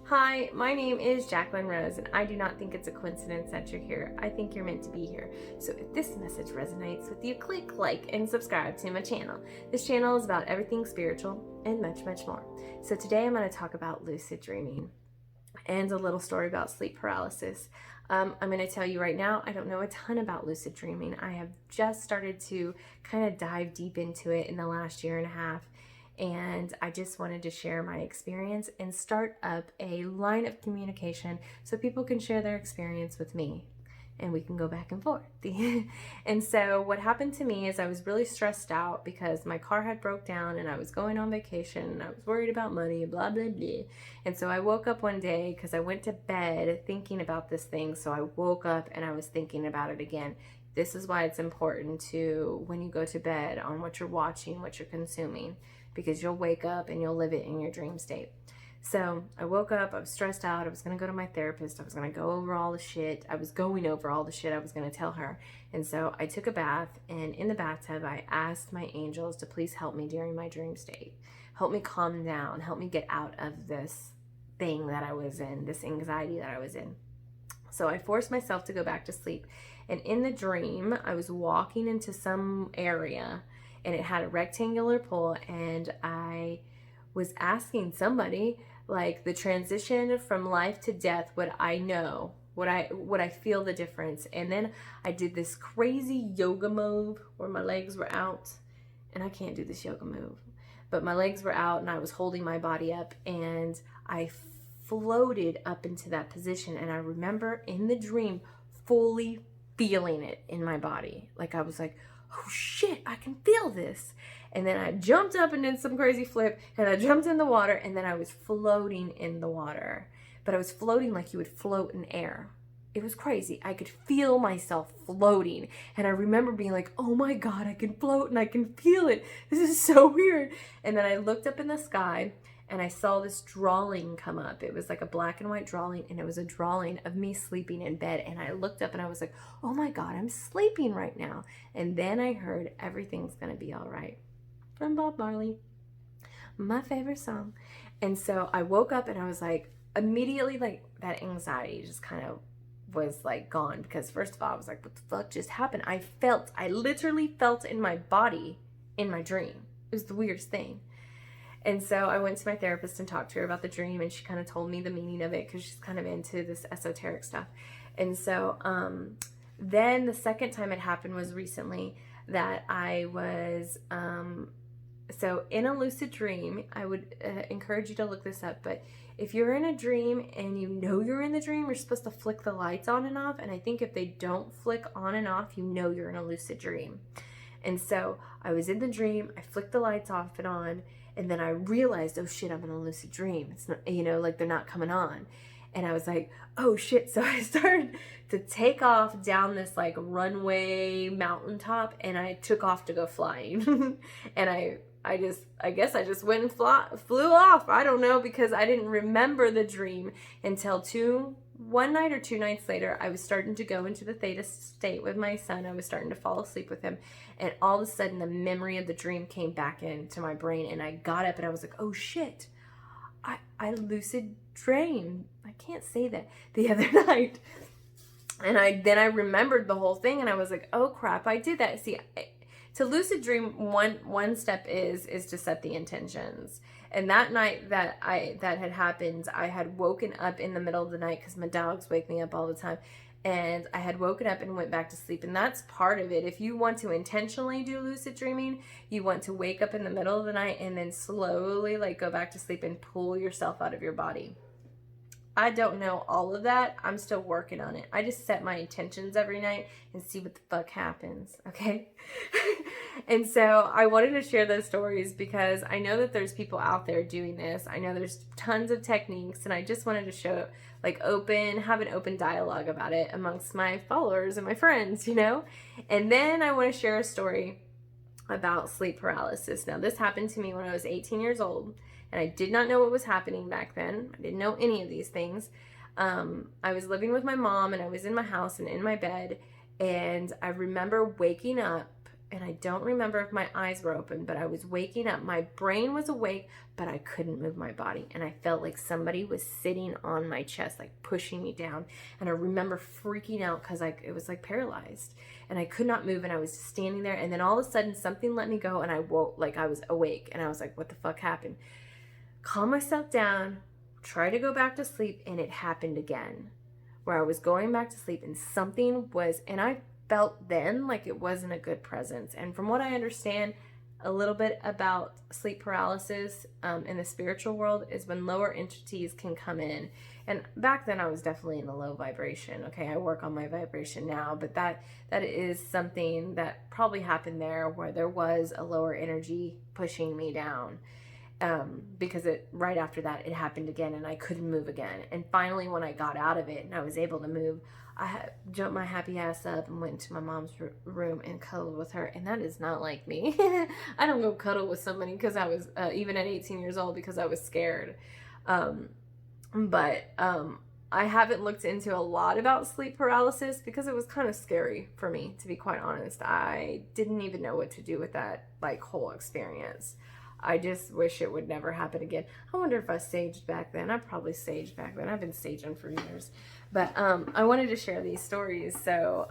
Hi, my name is Jacqueline Rose, and I do not think it's a coincidence that you're here. I think you're meant to be here. So if this message resonates with you, click like and subscribe to my channel. This channel is about everything spiritual and much, much more. So today I'm going to talk about lucid dreaming and a little story about sleep paralysis. I'm going to tell you right now, I don't know a ton about lucid dreaming. I have just started to kind of dive deep into it in the last year and a half. And I just wanted to share my experience and start up a line of communication so people can share their experience with me and we can go back and forth. And so what happened to me is I was really stressed out because my car had broke down and I was going on vacation and I was worried about money, blah, blah, blah. And so I woke up one day because I went to bed thinking about this thing. So I woke up and I was thinking about it again. This is why it's important to, when you go to bed, on what you're watching, what you're consuming, because you'll wake up and you'll live it in your dream state. So I woke up, I was stressed out, I was going to go to my therapist, I was going to go over all the shit, I was going over all the shit I was going to tell her. And so I took a bath, and in the bathtub I asked my angels to please help me during my dream state. Help me calm down, help me get out of this thing that I was in, this anxiety that I was in. So I forced myself to go back to sleep. And in the dream, I was walking into some area and it had a rectangular pool, and I was asking somebody, like, the transition from life to death, would I know? Would I feel the difference? And then I did this crazy yoga move where my legs were out, and I can't do this yoga move, but my legs were out and I was holding my body up, and I floated up into that position. And I remember in the dream fully feeling it in my body. Like I was like, oh shit, I can feel this. And then I jumped up and did some crazy flip, and I jumped in the water, and then I was floating in the water. But I was floating like you would float in air. It was crazy. I could feel myself floating. And I remember being like, oh my God, I can float and I can feel it. This is so weird. And then I looked up in the sky and I saw this drawing come up. It was like a black and white drawing, and it was a drawing of me sleeping in bed. And I looked up and I was like, oh my God, I'm sleeping right now. And then I heard Everything's Gonna Be All Right from Bob Marley, my favorite song. And so I woke up and I was like, immediately, like, that anxiety just kind of was like gone, because first of all, I was like, what the fuck just happened? I literally felt in my body in my dream. It was the weirdest thing. And so I went to my therapist and talked to her about the dream, and she kind of told me the meaning of it because she's kind of into this esoteric stuff. And so then the second time it happened was recently, that I was, so in a lucid dream, I would encourage you to look this up, but if you're in a dream and you know you're in the dream, you're supposed to flick the lights on and off. And I think if they don't flick on and off, you know you're in a lucid dream. And so I was in the dream, I flicked the lights off and on, and then I realized, oh shit, I'm in a lucid dream. It's not, like they're not coming on. And I was like, oh shit. So I started to take off down this like runway mountaintop, and I took off to go flying. And I guess I just went and flew off. I don't know, because I didn't remember the dream until one night or 2 nights later. I was starting to go into the theta state with my son. I was starting to fall asleep with him. And all of a sudden, the memory of the dream came back into my brain. And I got up and I was like, oh shit, I lucid dreamed. I can't say that, the other night. And then I remembered the whole thing, and I was like, oh crap, I did that. See, to lucid dream, one step is to set the intentions. And that night that had happened, I had woken up in the middle of the night because my dogs wake me up all the time. And I had woken up and went back to sleep. And that's part of it. If you want to intentionally do lucid dreaming, you want to wake up in the middle of the night and then slowly like go back to sleep and pull yourself out of your body. I don't know all of that. I'm still working on it. I just set my intentions every night and see what the fuck happens, okay? And so I wanted to share those stories because I know that there's people out there doing this. I know there's tons of techniques, and I just wanted to show, like, have an open dialogue about it amongst my followers and my friends, And then I want to share a story about sleep paralysis. Now, this happened to me when I was 18 years old. And I did not know what was happening back then. I didn't know any of these things. I was living with my mom, and I was in my house and in my bed. And I remember waking up and I don't remember if my eyes were open, but I was waking up. My brain was awake, but I couldn't move my body. And I felt like somebody was sitting on my chest, like pushing me down. And I remember freaking out because it was like paralyzed. And I could not move, and I was standing there. And then all of a sudden, something let me go, and I woke, like I was awake. And I was like, what the fuck happened? Calm myself down, try to go back to sleep, and it happened again. Where I was going back to sleep, and something was, and I felt then like it wasn't a good presence. And from what I understand a little bit about sleep paralysis in the spiritual world is when lower entities can come in. And back then I was definitely in a low vibration. Okay, I work on my vibration now, but that is something that probably happened there, where there was a lower energy pushing me down. Because right after that it happened again, and I couldn't move again. And finally, when I got out of it and I was able to move, I jumped my happy ass up and went to my mom's room and cuddled with her. And that is not like me. I don't go cuddle with somebody because I was even at 18 years old, because I was scared. But I haven't looked into a lot about sleep paralysis because it was kind of scary for me, to be quite honest. I didn't even know what to do with that like whole experience. I just wish it would never happen again. I wonder if I saged back then. I probably saged back then. I've been saging for years. But I wanted to share these stories so,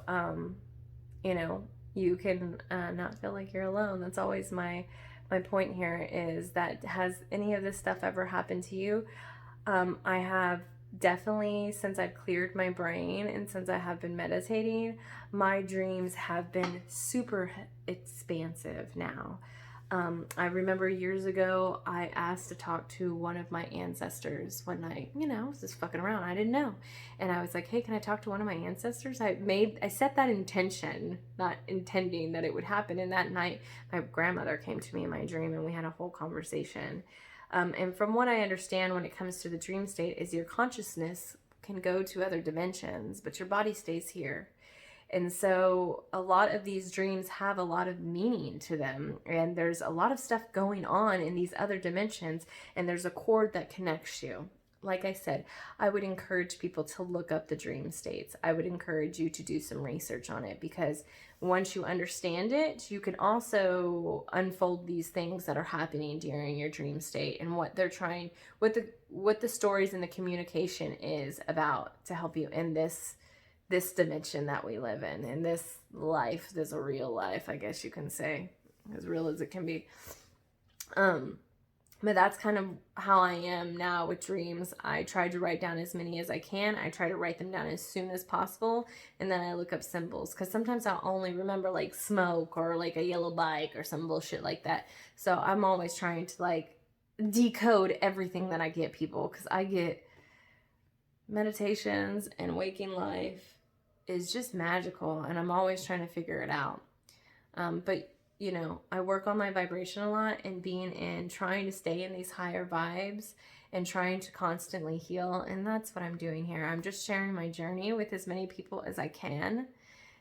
you know, you can not feel like you're alone. That's always my point here, is that has any of this stuff ever happened to you? I have definitely, since I've cleared my brain and since I have been meditating, my dreams have been super expansive now. I remember years ago, I asked to talk to one of my ancestors when I was just fucking around. I didn't know. And I was like, hey, can I talk to one of my ancestors? I set that intention, not intending that it would happen. And that night, my grandmother came to me in my dream, and we had a whole conversation. And from what I understand when it comes to the dream state is your consciousness can go to other dimensions, but your body stays here. And so a lot of these dreams have a lot of meaning to them, and there's a lot of stuff going on in these other dimensions, and there's a cord that connects you. Like I said, I would encourage people to look up the dream states. I would encourage you to do some research on it, because once you understand it, you can also unfold these things that are happening during your dream state and what they're trying, what the stories and the communication is about to help you in this dimension that we live in this life. There's a real life, I guess you can say, as real as it can be. But that's kind of how I am now with dreams. I try to write down as many as I can. I try to write them down as soon as possible, and then I look up symbols, because sometimes I'll only remember like smoke or like a yellow bike or some bullshit like that. So I'm always trying to like decode everything that I get, people, because I get meditations and waking life is just magical, and I'm always trying to figure it out. But you know, I work on my vibration a lot, and trying to stay in these higher vibes and trying to constantly heal. And that's what I'm doing here. I'm just sharing my journey with as many people as I can.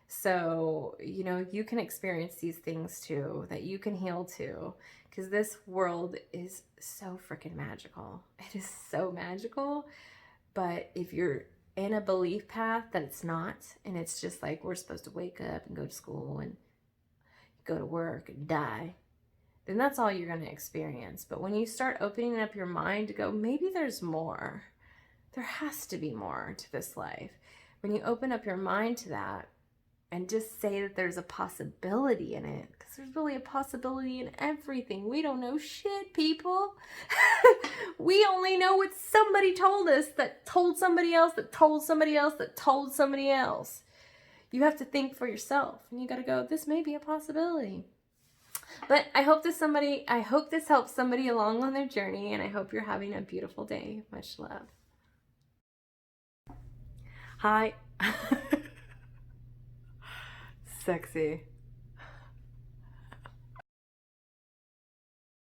So, you know, you can experience these things too, that you can heal too, because this world is so freaking magical. It is so magical. But if you're in a belief path that it's not, and it's just like we're supposed to wake up and go to school and go to work and die, then that's all you're going to experience. But when you start opening up your mind to go, maybe there's more, there has to be more to this life. When you open up your mind to that and just say that there's a possibility in it, because there's really a possibility in everything. We don't know shit, people. We only know what somebody told us, that told somebody else, that told somebody else, that told somebody else. You have to think for yourself, and you got to go, this may be a possibility. But I hope this helps somebody along on their journey, and I hope you're having a beautiful day. Much love. Hi. Sexy.